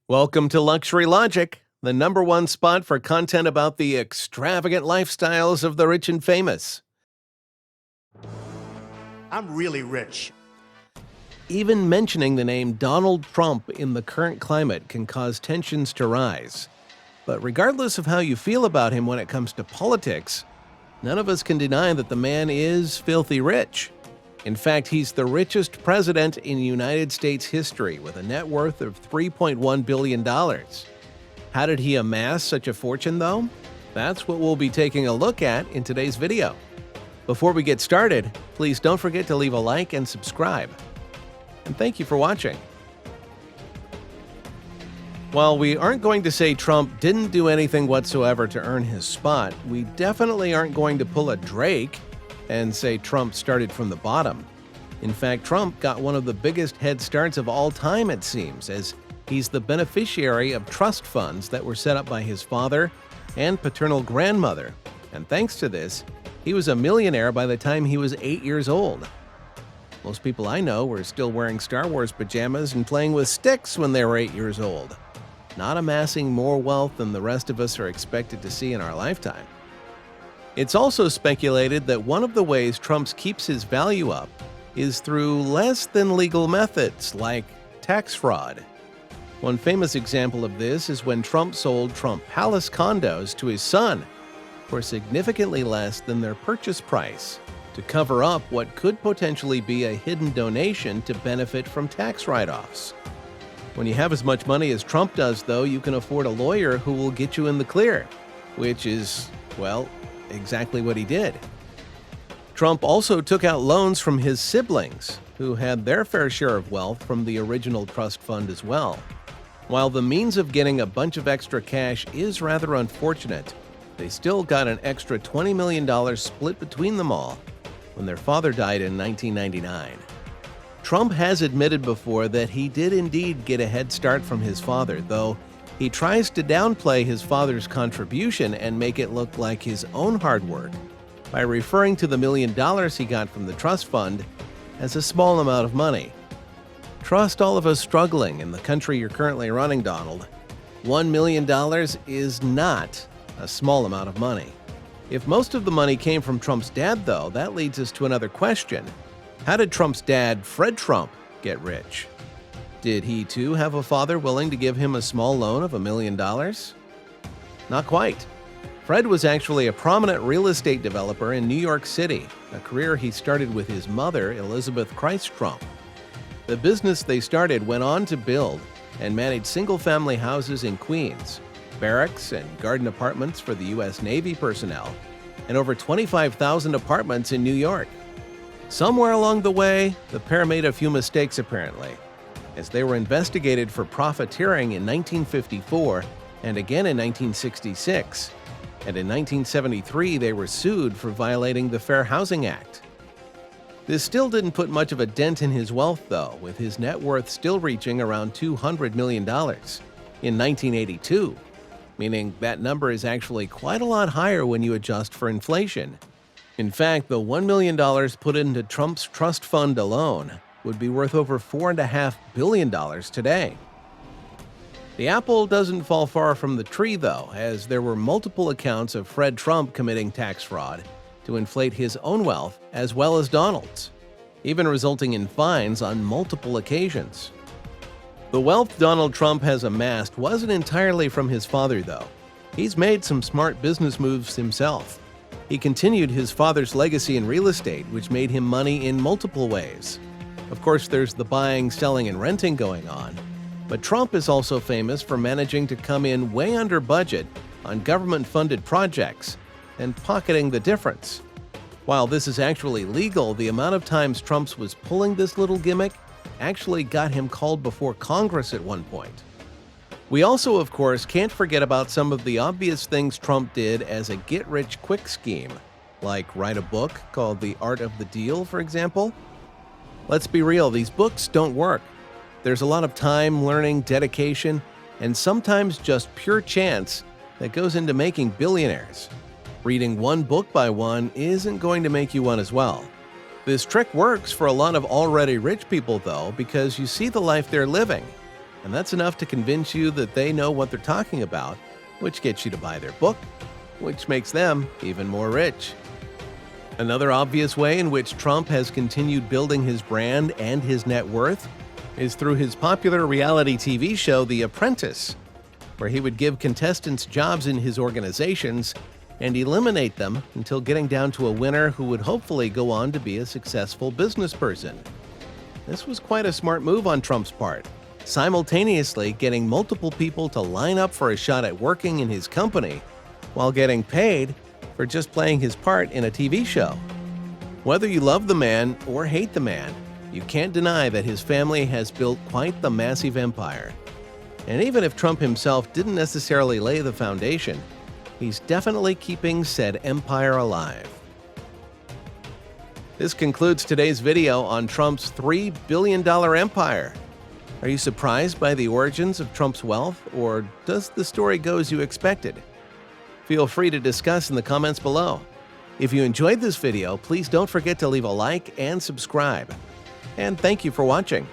Welcome to Luxury Logic, the #1 spot for content about the extravagant lifestyles of the rich and famous. I'm really rich. Even mentioning the name Donald Trump in the current climate can cause tensions to rise. But regardless of how you feel about him when it comes to politics, none of us can deny that the man is filthy rich. In fact, he's the richest president in United States history with a net worth of $3.1 billion. How did he amass such a fortune, though? That's what we'll be taking a look at in today's video. Before we get started, please don't forget to leave a like and subscribe. And thank you for watching. While we aren't going to say Trump didn't do anything whatsoever to earn his spot, we definitely aren't going to pull a Drake and say Trump started from the bottom. In fact, Trump got one of the biggest head starts of all time, it seems, as he's the beneficiary of trust funds that were set up by his father and paternal grandmother. And thanks to this, he was a millionaire by the time he was 8 years old. Most people I know were still wearing Star Wars pajamas and playing with sticks when they were 8 years old, not amassing more wealth than the rest of us are expected to see in our lifetime. It's also speculated that one of the ways Trump keeps his value up is through less than legal methods like tax fraud. One famous example of this is when Trump sold Trump Palace condos to his son for significantly less than their purchase price to cover up what could potentially be a hidden donation to benefit from tax write-offs. When you have as much money as Trump does, though, you can afford a lawyer who will get you in the clear, which is, well, exactly what he did. Trump also took out loans from his siblings, who had their fair share of wealth from the original trust fund as well. While the means of getting a bunch of extra cash is rather unfortunate, they still got an extra $20 million split between them all when their father died in 1999. Trump has admitted before that he did indeed get a head start from his father, though he tries to downplay his father's contribution and make it look like his own hard work by referring to the $1 million he got from the trust fund as a small amount of money. Trust all of us struggling in the country you're currently running, Donald. $1 million is not a small amount of money. If most of the money came from Trump's dad, though, that leads us to another question. How did Trump's dad, Fred Trump, get rich? Did he too have a father willing to give him a small loan of $1 million? Not quite. Fred was actually a prominent real estate developer in New York City, a career he started with his mother, Elizabeth Christ Trump. The business they started went on to build and manage single-family houses in Queens, barracks and garden apartments for the U.S. Navy personnel, and over 25,000 apartments in New York. Somewhere along the way, the pair made a few mistakes apparently, as they were investigated for profiteering in 1954 and again in 1966. And in 1973, they were sued for violating the Fair Housing Act. This still didn't put much of a dent in his wealth, though, with his net worth still reaching around $200 million in 1982, meaning that number is actually quite a lot higher when you adjust for inflation. In fact, the $1 million put into Trump's trust fund alone would be worth over $4.5 billion today. The apple doesn't fall far from the tree, though, as there were multiple accounts of Fred Trump committing tax fraud to inflate his own wealth as well as Donald's, even resulting in fines on multiple occasions. The wealth Donald Trump has amassed wasn't entirely from his father, though. He's made some smart business moves himself. He continued his father's legacy in real estate, which made him money in multiple ways. Of course, there's the buying, selling, and renting going on. But Trump is also famous for managing to come in way under budget on government-funded projects and pocketing the difference. While this is actually legal, the amount of times Trump was pulling this little gimmick actually got him called before Congress at one point. We also, of course, can't forget about some of the obvious things Trump did as a get-rich-quick scheme, like write a book called The Art of the Deal, for example. Let's be real, these books don't work. There's a lot of time, learning, dedication, and sometimes just pure chance that goes into making billionaires. Reading one book by one isn't going to make you one as well. This trick works for a lot of already rich people, though, because you see the life they're living. And that's enough to convince you that they know what they're talking about, which gets you to buy their book, which makes them even more rich. Another obvious way in which Trump has continued building his brand and his net worth is through his popular reality TV show, The Apprentice, where he would give contestants jobs in his organizations and eliminate them until getting down to a winner who would hopefully go on to be a successful business person. This was quite a smart move on Trump's part, simultaneously getting multiple people to line up for a shot at working in his company while getting paid for just playing his part in a TV show. Whether you love the man or hate the man, you can't deny that his family has built quite the massive empire. And even if Trump himself didn't necessarily lay the foundation, he's definitely keeping said empire alive. This concludes today's video on Trump's $3 billion empire. Are you surprised by the origins of Trump's wealth, or does the story go as you expected? Feel free to discuss in the comments below. If you enjoyed this video, please don't forget to leave a like and subscribe. And thank you for watching.